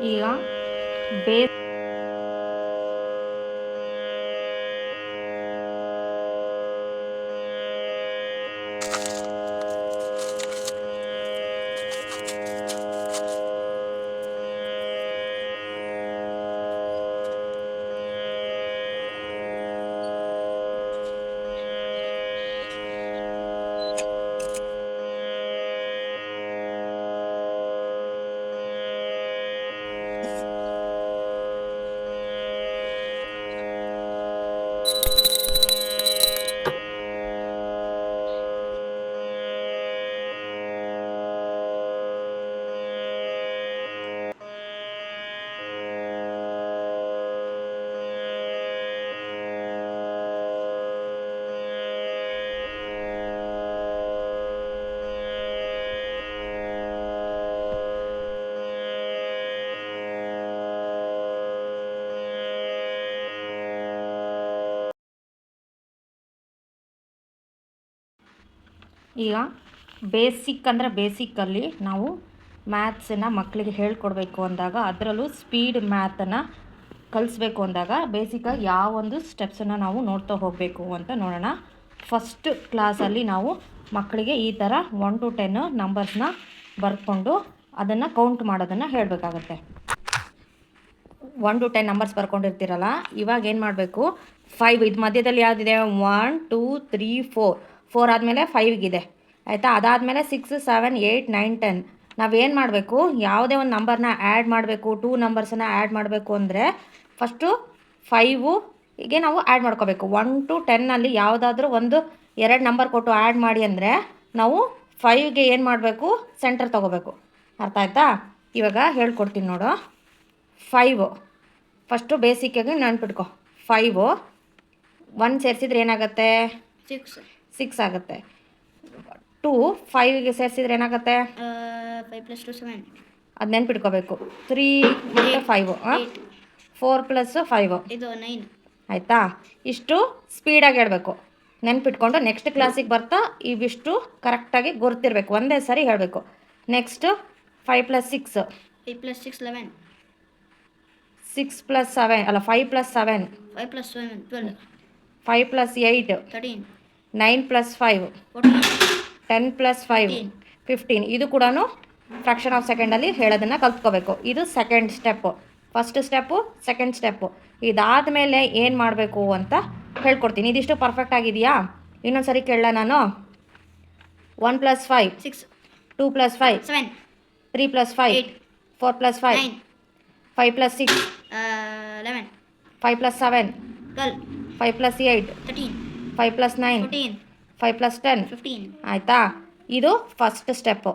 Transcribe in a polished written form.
ಈಗ ಬೇಸ್ ಈಗ ಬೇಸಿಕ್ ಅಂದರೆ ಬೇಸಿಕ್ಕಲ್ಲಿ ನಾವು ಮ್ಯಾಥ್ಸನ್ನು ಮಕ್ಕಳಿಗೆ ಹೇಳ್ಕೊಡ್ಬೇಕು ಅಂದಾಗ ಅದರಲ್ಲೂ ಸ್ಪೀಡ್ ಮ್ಯಾಥನ್ನು ಕಲಿಸ್ಬೇಕು ಅಂದಾಗ ಬೇಸಿಕಾಗಿ ಯಾವೊಂದು ಸ್ಟೆಪ್ಸನ್ನು ನಾವು ನೋಡ್ತಾ ಹೋಗಬೇಕು ಅಂತ ನೋಡೋಣ. ಫಸ್ಟ್ ಕ್ಲಾಸಲ್ಲಿ ನಾವು ಮಕ್ಕಳಿಗೆ ಈ ಥರ 1 to 10 ನಂಬರ್ಸ್ನ ಬರ್ಕೊಂಡು ಅದನ್ನು ಕೌಂಟ್ ಮಾಡೋದನ್ನು ಹೇಳಬೇಕಾಗತ್ತೆ. 1 to 10 ನಂಬರ್ಸ್ ಬರ್ಕೊಂಡಿರ್ತೀರಲ್ಲ, ಇವಾಗ ಏನು ಮಾಡಬೇಕು, 5 ಇದು ಮಧ್ಯದಲ್ಲಿ ಯಾವುದಿದೆ, 1 2 3 4 ಆದಮೇಲೆ 5ಗಿದೆ ಆಯಿತಾ. ಅದಾದಮೇಲೆ 6 7 8 9 10 ನಾವೇನು ಮಾಡಬೇಕು, ಯಾವುದೇ ಒಂದು ನಂಬರ್ನ ಆ್ಯಡ್ ಮಾಡಬೇಕು, 2 ನಂಬರ್ಸನ್ನು ಆ್ಯಡ್ ಮಾಡಬೇಕು ಅಂದರೆ ಫಸ್ಟು 5ಗೆ ನಾವು ಆ್ಯಡ್ ಮಾಡ್ಕೋಬೇಕು. 1 to 10 ಯಾವುದಾದ್ರೂ ಒಂದು 2 ನಂಬರ್ ಕೊಟ್ಟು ಆ್ಯಡ್ ಮಾಡಿ ಅಂದರೆ ನಾವು 5ಗೆ ಏನು ಮಾಡಬೇಕು, ಸೆಂಟರ್ ತೊಗೋಬೇಕು. ಅರ್ಥ ಆಯ್ತಾ? ಇವಾಗ ಹೇಳ್ಕೊಡ್ತೀನಿ ನೋಡು. 5 ಫಸ್ಟು ಬೇಸಿಕ್ಕಾಗಿ ನೆನ್ಪಿಟ್ಕೊ. 5 1 ಸೇರಿಸಿದ್ರೆ ಏನಾಗುತ್ತೆ, 6 ಆಗುತ್ತೆ. 2 5ಗೆ ಸೇರಿಸಿದ್ರೆ ಏನಾಗುತ್ತೆ, 5 + 2 7. ಅದು ನೆನ್ಪಿಟ್ಕೋಬೇಕು. 3 ಮತ್ತು 5 4 + 5 ಇದು 9 ಆಯಿತಾ. ಇಷ್ಟು ಸ್ಪೀಡಾಗಿ ಹೇಳಬೇಕು, ನೆನ್ಪಿಟ್ಕೊಂಡು ನೆಕ್ಸ್ಟ್ ಕ್ಲಾಸಿಗೆ ಬರ್ತಾ ಇವಿಷ್ಟು ಕರೆಕ್ಟಾಗಿ ಗುರ್ತಿರ್ಬೇಕು, ಒಂದೇ ಸಾರಿ ಹೇಳಬೇಕು. ನೆಕ್ಸ್ಟು 5 + 6 8 + 6 11. 6 + 7 ಅಲ್ಲ 5 + 7 5 + 7 12. 5 + 8 13. 9 + 5 14. 10 + 5 15. ಇದು ಕೂಡ ಫ್ರಾಕ್ಷನ್ ಆಫ್ ಸೆಕೆಂಡಲ್ಲಿ ಹೇಳೋದನ್ನು ಕಲ್ತ್ಕೋಬೇಕು. ಇದು second step. First step, second step. ಇದಾದಮೇಲೆ ಏನು ಮಾಡಬೇಕು ಅಂತ ಹೇಳ್ಕೊಡ್ತೀನಿ. ಇದಿಷ್ಟು ಪರ್ಫೆಕ್ಟ್ ಆಗಿದೆಯಾ? ಇನ್ನೊಂದು ಸರಿ ಕೇಳಲ್ಲ ನಾನು. 1 + 5 6. 2 + 5 7. 3 + 5 8. 4 + 5 9. 5 + 6 11. 5 + 7 12. 5 + 8 13. 5 + 9 14. 5 + 10 15. ಆಯಿತಾ. ಇದು ಫಸ್ಟ್ ಸ್ಟೆಪ್ಪು.